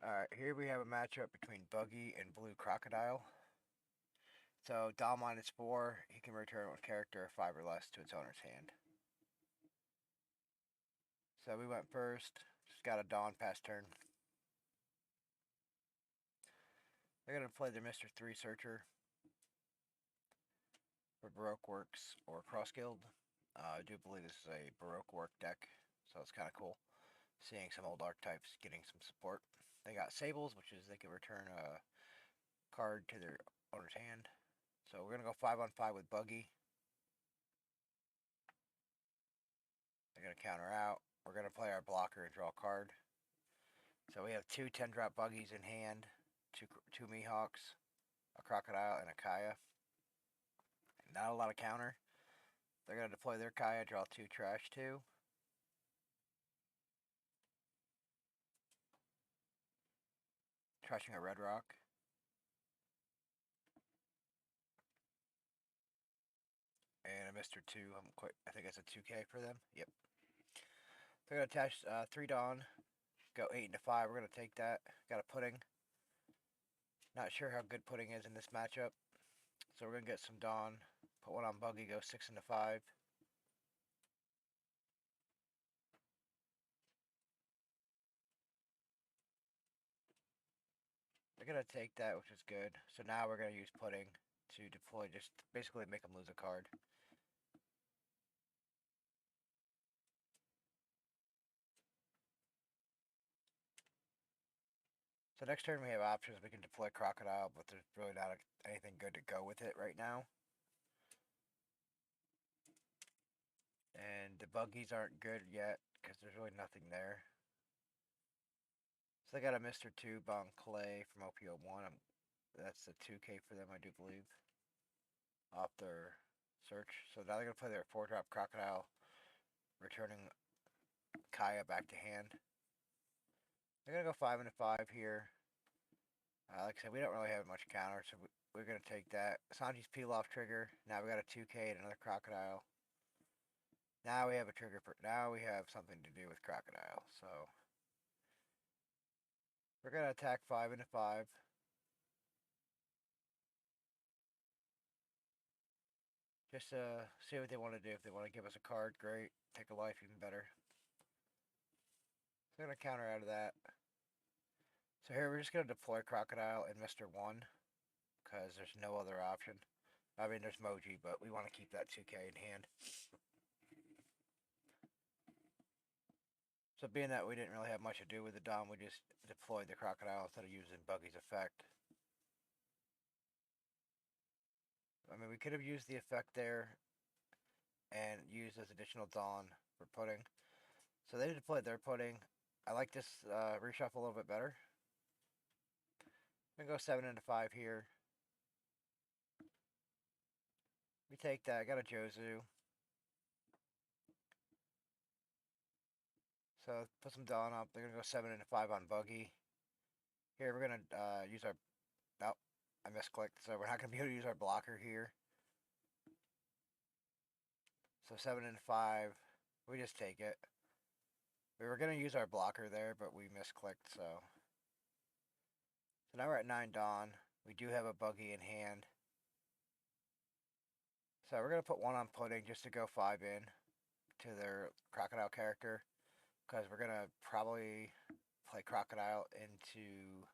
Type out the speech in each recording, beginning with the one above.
Alright, here we have a matchup between Buggy and Blue Crocodile. So, Dawn -4, he can return one character of 5 or less to its owner's hand. So, we went first. Just got a Dawn pass turn. They're going to play the Mr. 3 Searcher for Baroque Works or Cross Guild. I do believe this is a Baroque Work deck, so it's kind of cool. Seeing some old archetypes getting some support. They got Sables, which is they can return a card to their owner's hand. So we're going to go 5-on-5 with Buggy. They're going to counter out. We're going to play our blocker and draw a card. So we have two 10-drop Buggies in hand, two Mihawks, a Crocodile, and a Kaya. Not a lot of counter. They're going to deploy their Kaya, draw two trash two. Trashing a Red Rock. And a Mr. 2. I think it's a 2K for them. Yep. They're going to attach 3 Dawn. Go 8-5. We're going to take that. Got a Pudding. Not sure how good Pudding is in this matchup. So we're going to get some Dawn. Put one on Buggy. Go 6-5. They're going to take that, which is good. So now we're going to use Pudding to deploy, just basically make them lose a card. So next turn we have options. We can deploy Crocodile, but there's really not anything good to go with it right now. And the Buggies aren't good yet, because there's really nothing there. So they got a Mr. 2 Bon Clay from OPO1. That's a 2K for them, I do believe, off their search. So now they're going to play their 4-drop Crocodile, returning Kaya back to hand. They're going to go 5-5 here. Like I said, we don't really have much counter, so we're going to take that. Sanji's peel off trigger. Now we got a 2K and another Crocodile. Now we have a trigger for. Now we have something to do with Crocodile. So we're going to attack 5-5. Just to see what they want to do. If they want to give us a card, great. Take a life, even better. So we're going to counter out of that. So here we're just going to deploy Crocodile and Mr. 1. Because there's no other option. I mean, there's Moji, but we want to keep that 2K in hand. So being that we didn't really have much to do with the Dom, we just deployed the Crocodile instead of using Buggy's effect. I mean, we could have used the effect there and used this additional Dawn for Pudding. So they deployed their Pudding. I like this reshuffle a little bit better. I'm going to go 7-5 here. We take that. I got a Jozu. So put some Dawn up. They're going to go 7-5 on Buggy. Here, we're going to use our... Oh, I misclicked. So we're not going to be able to use our blocker here. So 7-5. We just take it. We were going to use our blocker there, but we misclicked, so. So now we're at 9 Dawn. We do have a Buggy in hand. So we're going to put one on Pudding just to go 5 in to their Crocodile character. Because we're going to probably play Crocodile into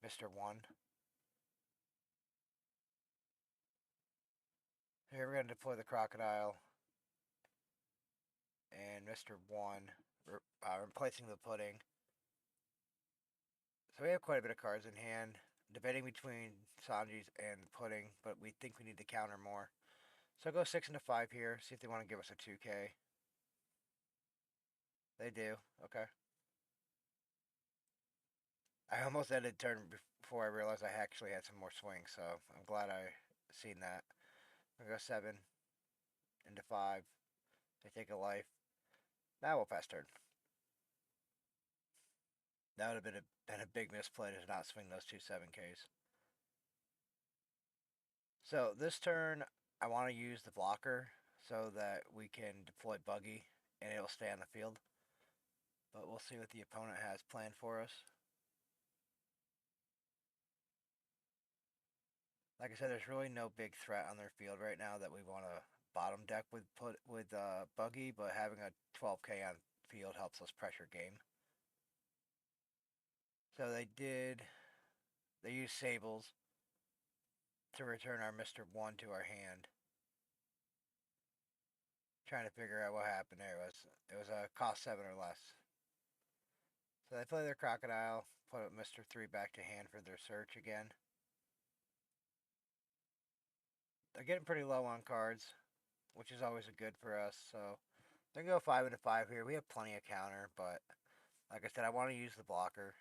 Mr. 1. Here we're going to deploy the Crocodile and Mr. 1, replacing the Pudding. So we have quite a bit of cards in hand. Debating between Sanji's and Pudding, but we think we need to counter more. So I'll go 6-5 here, see if they want to give us a 2K. They do, okay. I almost ended turn before I realized I actually had some more swings, so I'm glad I seen that. I'm going to go 7-5. They take a life. Now we'll pass turn. That would have been a big misplay to not swing those two 7Ks. So this turn, I want to use the blocker so that we can deploy Buggy and it'll stay on the field. But we'll see what the opponent has planned for us. Like I said, there's really no big threat on their field right now that we want to bottom deck with Buggy, but having a 12K on field helps us pressure game. So they used Sables to return our Mr. 1 to our hand. Trying to figure out what happened there. It was a cost 7 or less. So they play their Crocodile, put Mr. 3 back to hand for their search again. They're getting pretty low on cards, which is always a good for us. So they're going to go 5 into 5 here. We have plenty of counter, but like I said, I want to use the blocker.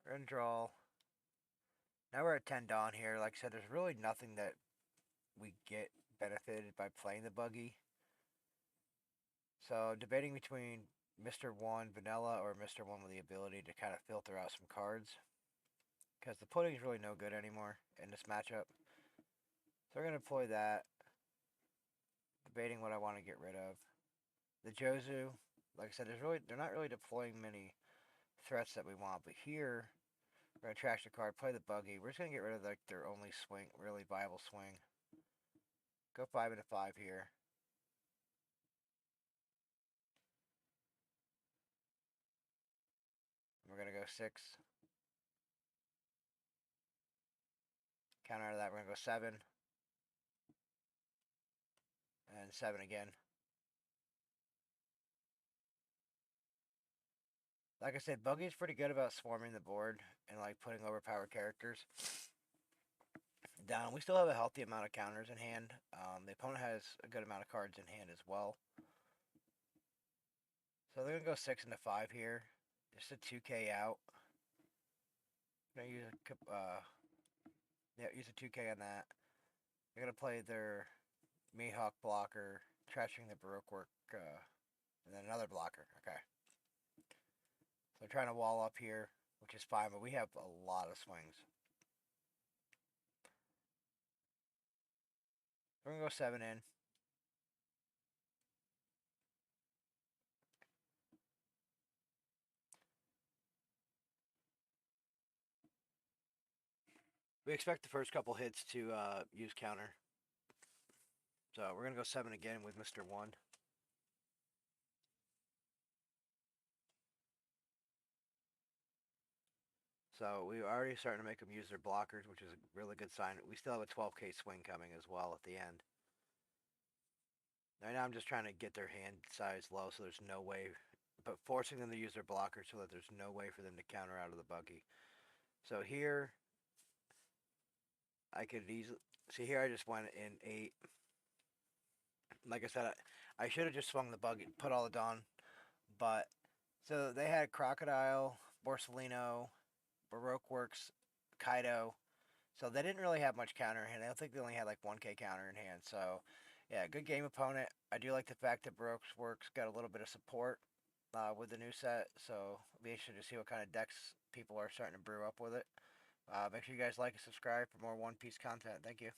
We're going to draw. Now we're at 10 Dawn here. Like I said, there's really nothing that we get benefited by playing the Buggy. So debating between Mr. 1 Vanilla or Mr. 1 with the ability to kind of filter out some cards. Because the pudding is really no good anymore in this matchup. So we're going to deploy that. Debating what I want to get rid of. The Jozu, like I said, they're not really deploying many threats that we want. But here, we're going to trash the card, play the Buggy. We're just going to get rid of like their only swing, really viable swing. Go 5 into 5 here. We're going to go 6. Counter out of that, we're going to go 7. And 7 again. Like I said, Buggy's pretty good about swarming the board and like putting overpowered characters down. We still have a healthy amount of counters in hand. The opponent has a good amount of cards in hand as well. So they're going to go 6 into 5 here. Just a 2K out. Gonna use use a 2K on that. They're gonna play their Mihawk blocker, trashing the Baroque Work, and then another blocker. Okay. So they're trying to wall up here, which is fine, but we have a lot of swings. We're gonna go 7 in. We expect the first couple hits to use counter. So we're gonna go 7 again with Mr. 1. So we already starting to make them use their blockers, which is a really good sign. We still have a 12K swing coming as well at the end. Right now I'm just trying to get their hand size low so there's no way, but forcing them to use their blockers so that there's no way for them to counter out of the Buggy. So here, I could easily, see here I just went in 8. Like I said, I should have just swung the Buggy, put all the Dawn, but, so they had Crocodile, Borsellino, Baroque Works, Kaido. So they didn't really have much counter in hand. I don't think they only had like 1K counter in hand. So, yeah, good game opponent. I do like the fact that Baroque Works got a little bit of support with the new set. So, I'll be interested to see what kind of decks people are starting to brew up with it. Make sure you guys like and subscribe for more One Piece content. Thank you.